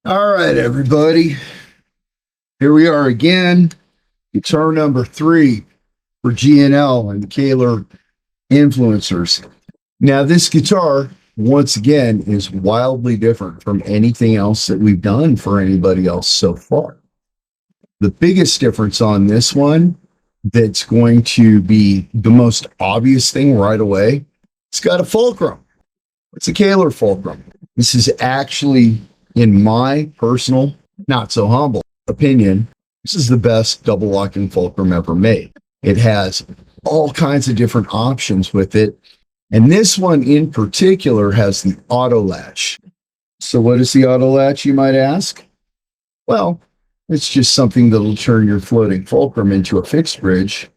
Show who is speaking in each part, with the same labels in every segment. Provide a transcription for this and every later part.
Speaker 1: All right, everybody. Here we are again. Guitar number 3 for G&L and Kahler influencers. Now, this guitar, once again, is wildly different from anything else that we've done for anybody else so far. The biggest difference on this one that's going to be the most obvious thing right away, it's got a fulcrum. It's a Kahler fulcrum. This is actually, in my personal, not so humble opinion, this is the best double locking fulcrum ever made. It has all kinds of different options with it. And this one in particular has the Auto-Latch. So what is the Auto-Latch, you might ask? Well, it's just something that'll turn your floating fulcrum into a fixed bridge,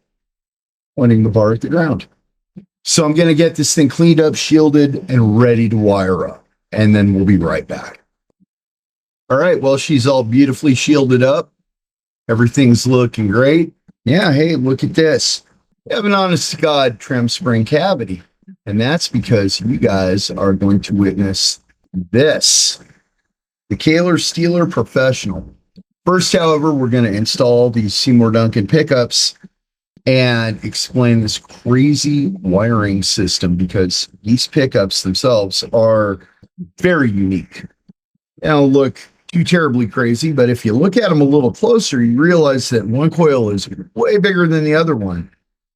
Speaker 1: pointing the bar at the ground. So I'm going to get this thing cleaned up, shielded, and ready to wire up. And then we'll be right back. All right, well, she's all beautifully shielded up. Everything's looking great. Yeah, hey, look at this. We have an honest-to-God trim spring cavity. And that's because you guys are going to witness this. The Kahler Steeler Professional. First, however, we're going to install these Seymour Duncan pickups and explain this crazy wiring system, because these pickups themselves are very unique. They don't look too terribly crazy, but if you look at them a little closer, you realize that one coil is way bigger than the other one.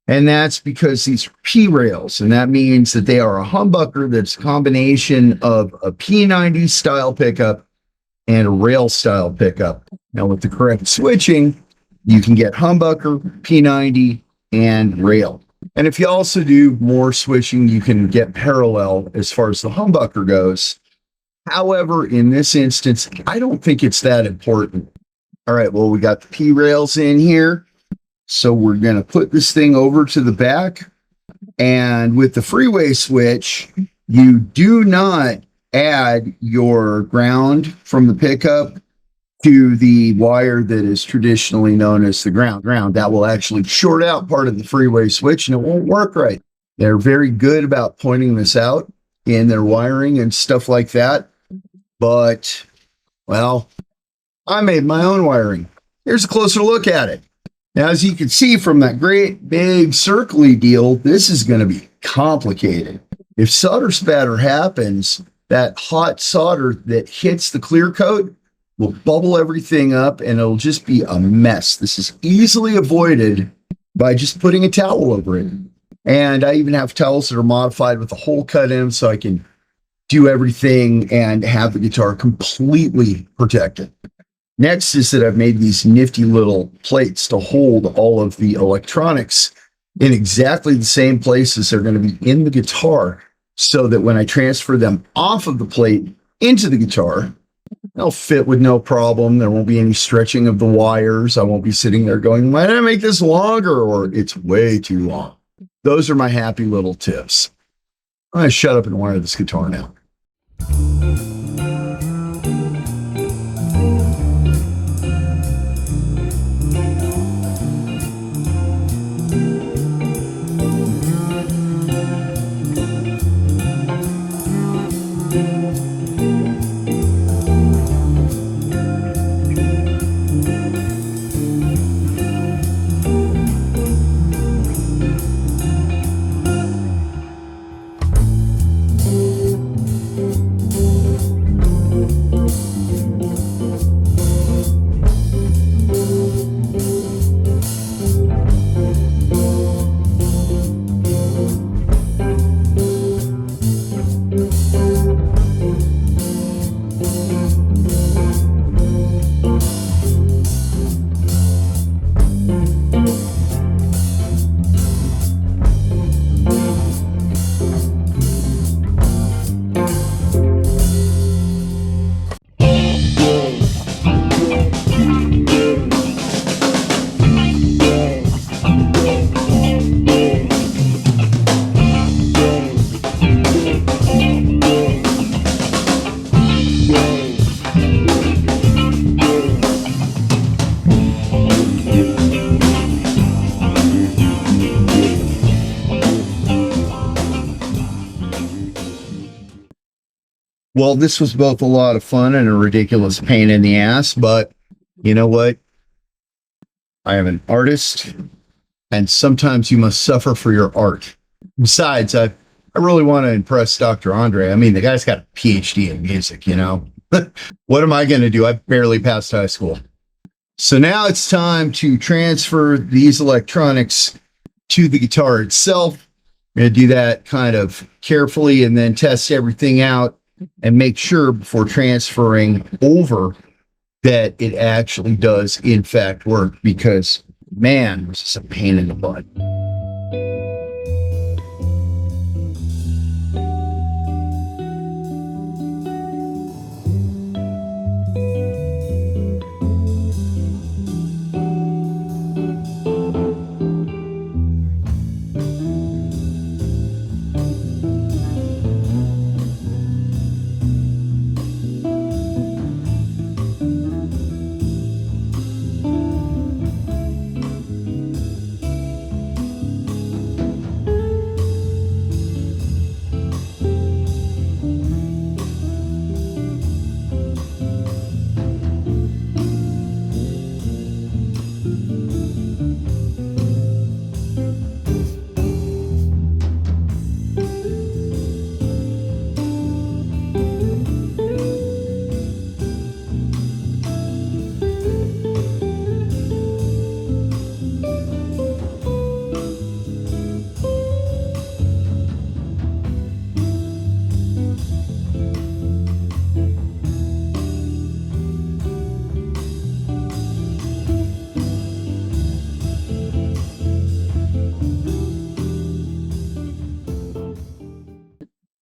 Speaker 1: And that's because these are P-Rails, and that means that they are a humbucker that's a combination of a P90 style pickup and a rail style pickup. Now, with the correct switching, you can get humbucker, P90, and rail. And if you also do more switching, you can get parallel as far as the humbucker goes. However, in this instance, I don't think it's that important. All right, well, we got the P-Rails in here. So we're going to put this thing over to the back. And with the Freeway switch, you do not add your ground from the pickup to the wire that is traditionally known as the ground. That will actually short out part of the Freeway switch and it won't work right. They're very good about pointing this out in their wiring and stuff like that. But, well, I made my own wiring. Here's a closer look at it. Now, as you can see from that great big circly deal, this is going to be complicated. If solder spatter happens, that hot solder that hits the clear coat will bubble everything up and it'll just be a mess. This is easily avoided by just putting a towel over it. And I even have towels that are modified with a hole cut in them so I can do everything and have the guitar completely protected. Next is that I've made these nifty little plates to hold all of the electronics in exactly the same places they're going to be in the guitar, so that when I transfer them off of the plate into the guitar, they'll fit with no problem. There won't be any stretching of the wires. I won't be sitting there going, why did I make this longer? Or it's way too long. Those are my happy little tips. I'm going to shut up and wire this guitar now. Well, this was both a lot of fun and a ridiculous pain in the ass, but you know what? I am an artist, and sometimes you must suffer for your art. Besides, I really want to impress Dr. Andre. I mean, the guy's got a PhD in music, you know? What am I going to do? I barely passed high school. So now it's time to transfer these electronics to the guitar itself. I'm going to do that kind of carefully and then test everything out and make sure before transferring over that it actually does in fact work, because man, this is a pain in the butt.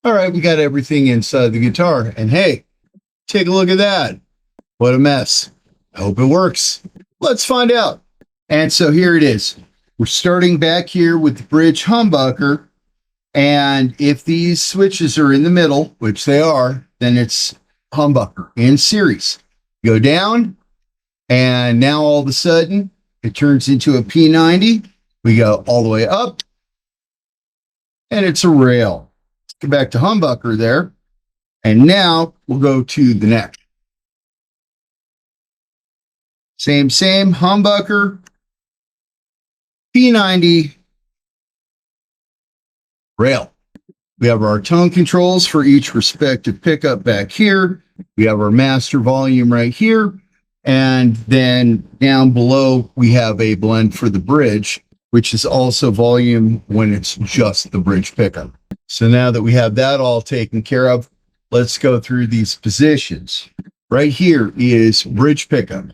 Speaker 1: All right, we got everything inside the guitar. And hey, take a look at that. What a mess. I hope it works. Let's find out. And so here it is. We're starting back here with the bridge humbucker. And if these switches are in the middle, which they are, then it's humbucker in series. Go down, and now all of a sudden, it turns into a P90. We go all the way up, and it's a rail. Get back to humbucker there, and now we'll go to the neck. Same humbucker, P90, rail. We have our tone controls for each respective pickup back here. We have our master volume right here, and then down below we have a blend for the bridge, which is also volume when it's just the bridge pickup. So now that we have that all taken care of, let's go through these positions. Right here is bridge pickup.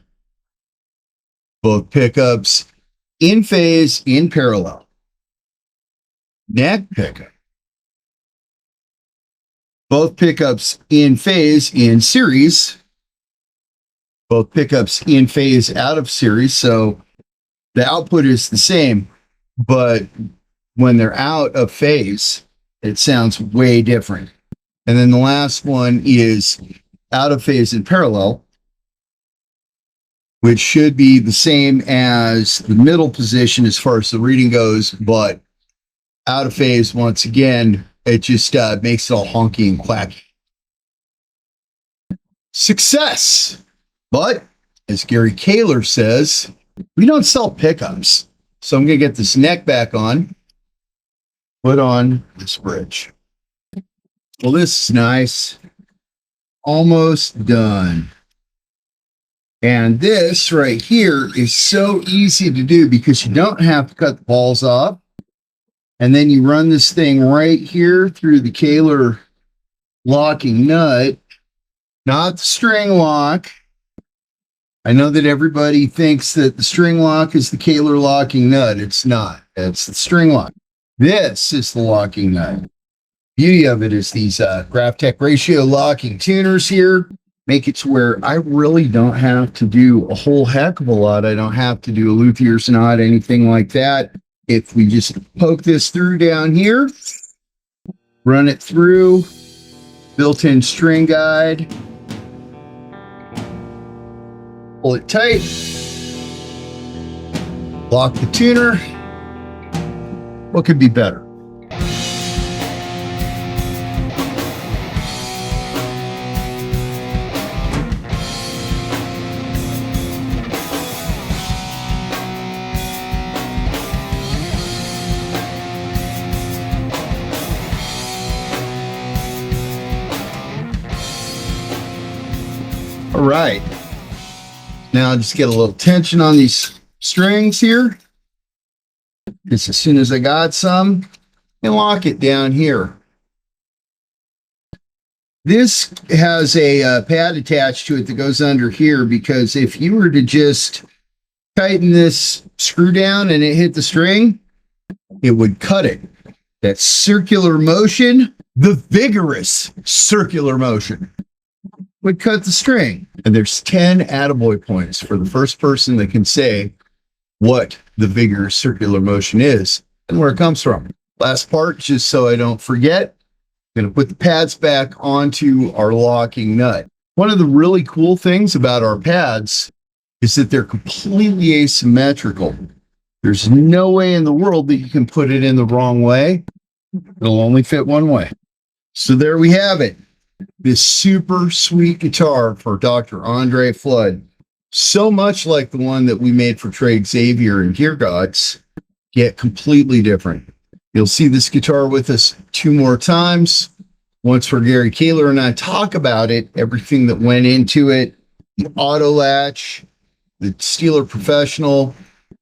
Speaker 1: Both pickups in phase, in parallel. Neck pickup. Both pickups in phase, in series. Both pickups in phase, out of series. So the output is the same, but when they're out of phase, it sounds way different. And then the last one is out of phase in parallel, which should be the same as the middle position as far as the reading goes, but out of phase, once again, it just makes it all honky and quacky. Success! But, as Gary Kahler says, we don't sell pickups. So I'm going to get this neck back on. Put on this bridge. Well, this is nice. Almost done. And this right here is so easy to do because you don't have to cut the balls off. And then you run this thing right here through the Kahler locking nut, not the string lock. I know that everybody thinks that the string lock is the Kahler locking nut. It's not. It's the string lock. This is the locking nut. Beauty of it is these GraphTech ratio locking tuners here make it to where I really don't have to do a whole heck of a lot. I don't have to do a luthier's knot, anything like that. If we just poke this through down here, run it through, built-in string guide, pull it tight, lock the tuner. What could be better? All right. Now just get a little tension on these strings here. Just as soon as I got some, and lock it down here. This has a pad attached to it that goes under here, because if you were to just tighten this screw down and it hit the string, it would cut it. That circular motion, the vigorous circular motion, would cut the string. And there's 10 attaboy points for the first person that can say what the vigorous circular motion is and where it comes from. Last part, just so I don't forget, I'm going to put the pads back onto our locking nut. One of the really cool things about our pads is that they're completely asymmetrical. There's no way in the world that you can put it in the wrong way. It'll only fit one way. So there we have it. This super sweet guitar for Dr. Andre Fludd. So much like the one that we made for Trey Xavier and Gear Gods, yet completely different. You'll see this guitar with us 2 more times. Once where Gary Kahler and I talk about it, everything that went into it, the Auto-Latch, the Steeler Professional,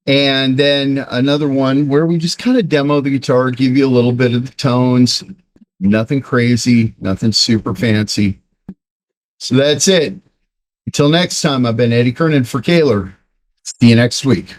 Speaker 1: and then another one where we just kind of demo the guitar, give you a little bit of the tones. Nothing crazy, nothing super fancy. So that's it. Until next time, I've been Eddie Kernan for Kahler. See you next week.